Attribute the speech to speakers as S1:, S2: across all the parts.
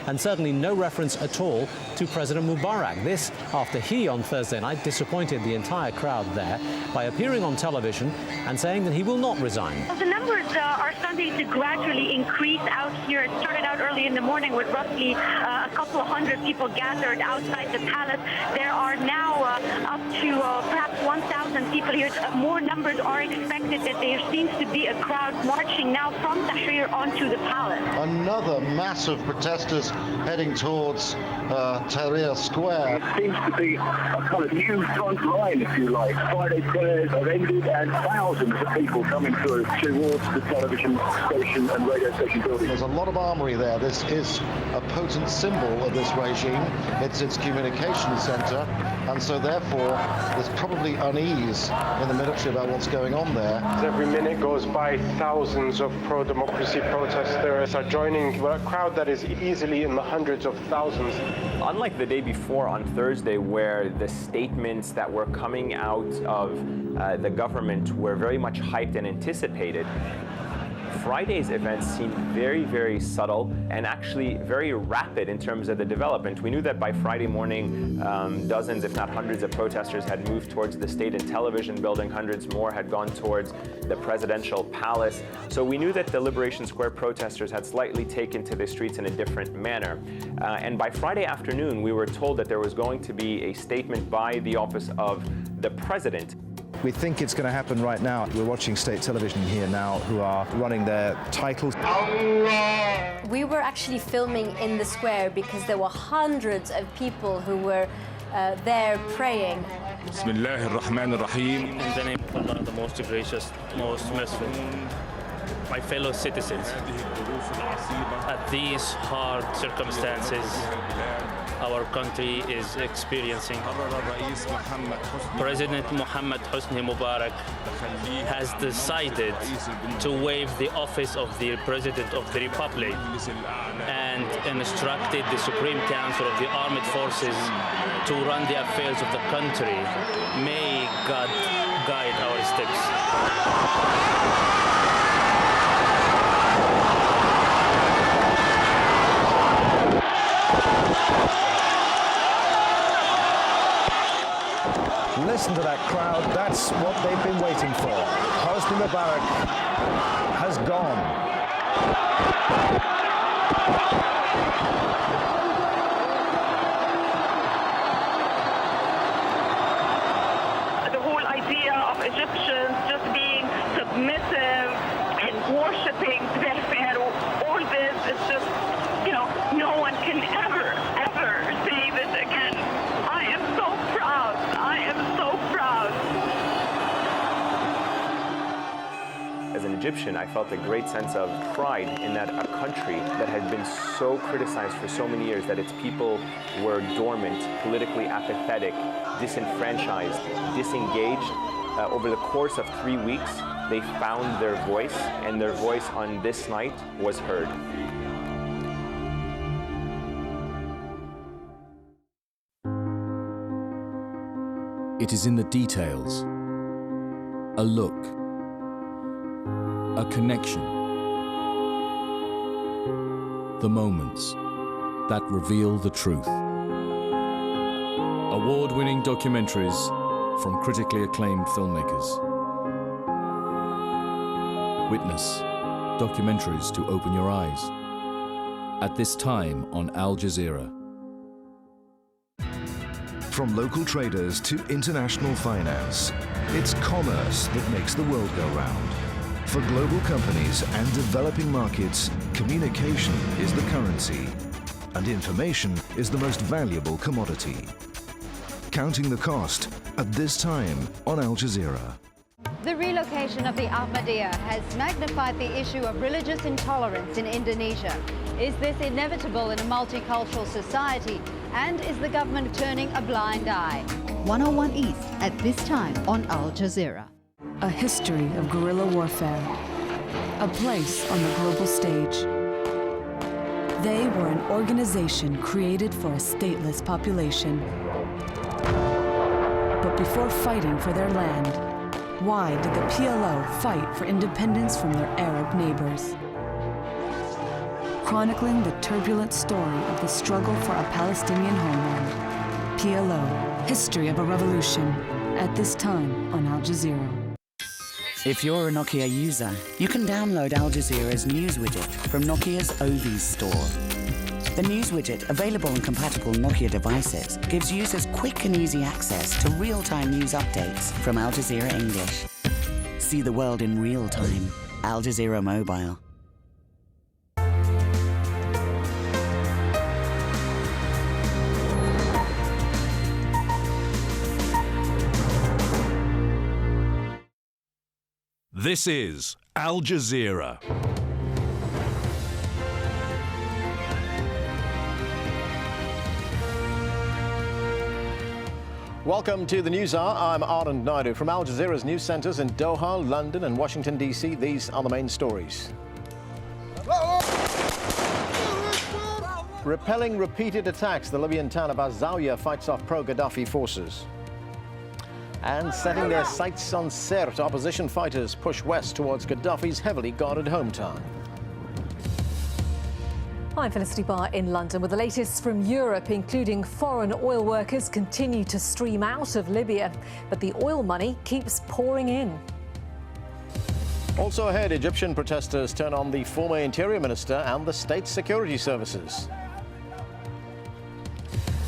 S1: and certainly no reference at all to President Mubarak. This after he, on Thursday night, disappointed the entire crowd there by appearing on television and saying that he will not resign.
S2: Well, the numbers are starting to gradually increase out here. It started out early in the morning with roughly a couple of hundred people gathered outside the palace. There are now up to perhaps 1,000 people here. More numbers are expected. That there seems to be a crowd marching now from Tahrir onto the palace.
S3: Another mass of protesters heading towards Tahrir Square.
S4: It seems to be a kind of new front line, if you like. Friday prayers have ended and thousands of people coming through towards the television station and radio station building.
S3: There's a lot of armory there. This is a potent symbol of this regime. It's its communication center, and so therefore there's probably unease in the military about what's going on there.
S5: Every minute goes by, thousands of pro-democracy protesters are joining a crowd that is easily in the hundreds of thousands.
S6: Unlike the day before on Thursday, where the statements that were coming out of the government were very much hyped and anticipated, Friday's events seemed very, very subtle and actually very rapid in terms of the development. We knew that by Friday morning, dozens, if not hundreds of protesters had moved towards the State and Television Building. Hundreds more had gone towards the presidential palace. So we knew that the Liberation Square protesters had slightly taken to the streets in a different manner. And by Friday afternoon, we were told that there was going to be a statement by the office of the president.
S7: We think it's going to happen right now. We're watching state television here now who are running their titles.
S8: We were actually filming in the square because there were hundreds of people who were there praying.
S9: Bismillah ar-Rahman ar-Rahim.
S10: In the name of Allah, the most gracious, most merciful. My fellow citizens, at these hard circumstances our country is experiencing, President Mohammed Hosni Mubarak has decided to waive the office of the President of the Republic and instructed the Supreme Council of the Armed Forces to run the affairs of the country. May God guide our steps.
S7: Listen to that crowd. That's what they've been waiting for. Hosni Mubarak has gone.
S2: The whole idea of Egyptians just being submissive and worshipping their pharaoh, all this is just, you know, no one can ever say this again. I am so proud. I am so proud.
S6: As an Egyptian, I felt a great sense of pride in that a country that had been so criticized for so many years, that its people were dormant, politically apathetic, disenfranchised, disengaged. Over the course of 3 weeks, they found their voice, and their voice on this night was heard.
S11: It is in the details, a look, a connection, the moments that reveal the truth. Award-winning documentaries from critically acclaimed filmmakers. Witness documentaries to open your eyes. At this time on Al Jazeera.
S12: From local traders to international finance, it's commerce that makes the world go round. For global companies and developing markets, communication is the currency, and information is the most valuable commodity. Counting the cost at this time on Al Jazeera.
S13: The relocation of the Ahmadiyya has magnified the issue of religious intolerance in Indonesia. Is this inevitable in a multicultural society? And is the government turning a blind eye?
S14: 101 East at this time on Al Jazeera.
S15: A history of guerrilla warfare. A place on the global stage. They were an organization created for a stateless population. But before fighting for their land, why did the PLO fight for independence from their Arab neighbors? chronicling the turbulent story of the struggle for a Palestinian homeland. PLO, History of a Revolution, at this time on Al Jazeera.
S16: If you're a Nokia user, you can download Al Jazeera's news widget from Nokia's Ovis store. The news widget, available on compatible Nokia devices, gives users quick and easy access to real-time news updates from Al Jazeera English. See the world in real time. Al Jazeera Mobile.
S17: This is Al Jazeera.
S7: Welcome to the News Hour. I'm Anand Naidu. From Al Jazeera's news centres in Doha, London and Washington, D.C., these are the main stories. Repelling repeated attacks, the Libyan town of AlJazeera fights off pro-Gaddafi forces. And setting their sights on Sirte, opposition fighters push west towards Gaddafi's heavily guarded hometown.
S18: I'm Felicity Barr in London with the latest from Europe, including foreign oil workers continue to stream out of Libya, but the oil money keeps pouring in.
S7: Also ahead, Egyptian protesters turn on the former interior minister and the state security services.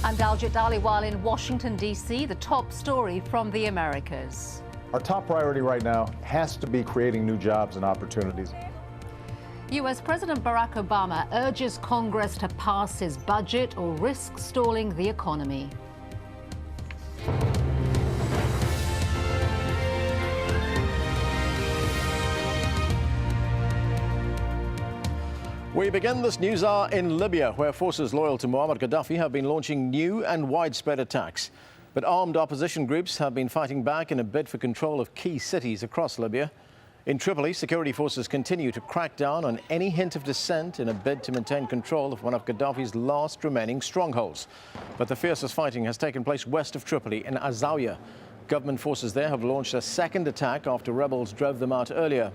S19: I'm Daljit Dhaliwal in Washington, D.C., the top story from the Americas.
S20: Our top priority right now has to be creating new jobs and opportunities.
S19: U.S. President Barack Obama urges Congress to pass his budget or risk stalling the economy.
S7: We begin this news hour in Libya, where forces loyal to Muammar Gaddafi have been launching new and widespread attacks. But armed opposition groups have been fighting back in a bid for control of key cities across Libya. In Tripoli, security forces continue to crack down on any hint of dissent in a bid to maintain control of one of Gaddafi's last remaining strongholds. But the fiercest fighting has taken place west of Tripoli in Azawiyah. Government forces there have launched a second attack after rebels drove them out earlier.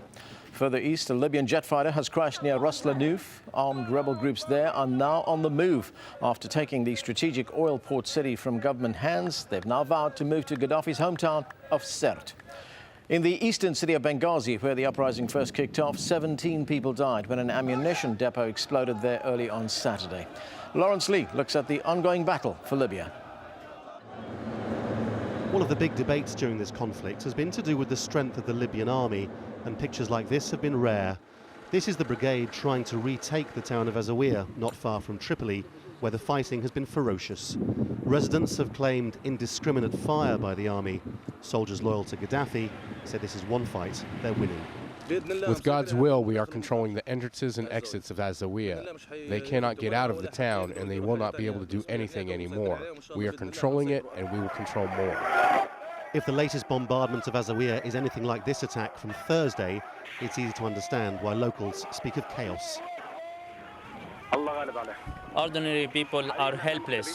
S7: Further east, a Libyan jet fighter has crashed near Ras Lanuf. Armed rebel groups there are now on the move. After taking the strategic oil port city from government hands, they've now vowed to move to Gaddafi's hometown of Sirte. In the eastern city of Benghazi, where the uprising first kicked off, 17 people died when an ammunition depot exploded there early on Saturday. Lawrence Lee looks at the ongoing battle for Libya.
S21: One of the big debates during this conflict has been to do with the strength of the Libyan army, and pictures like this have been rare. This is the brigade trying to retake the town of Azawiyah, not far from Tripoli, where the fighting has been ferocious. Residents have claimed indiscriminate fire by the army. Soldiers loyal to Gaddafi say this is one fight they're winning.
S22: With God's will, we are controlling the entrances and exits of Azawiyah. They cannot get out of the town, and they will not be able to do anything anymore. We are controlling it, and we will control more.
S21: If the latest bombardment of Azawiyah is anything like this attack from Thursday, it's easy to understand why locals speak of chaos.
S10: Ordinary people are helpless.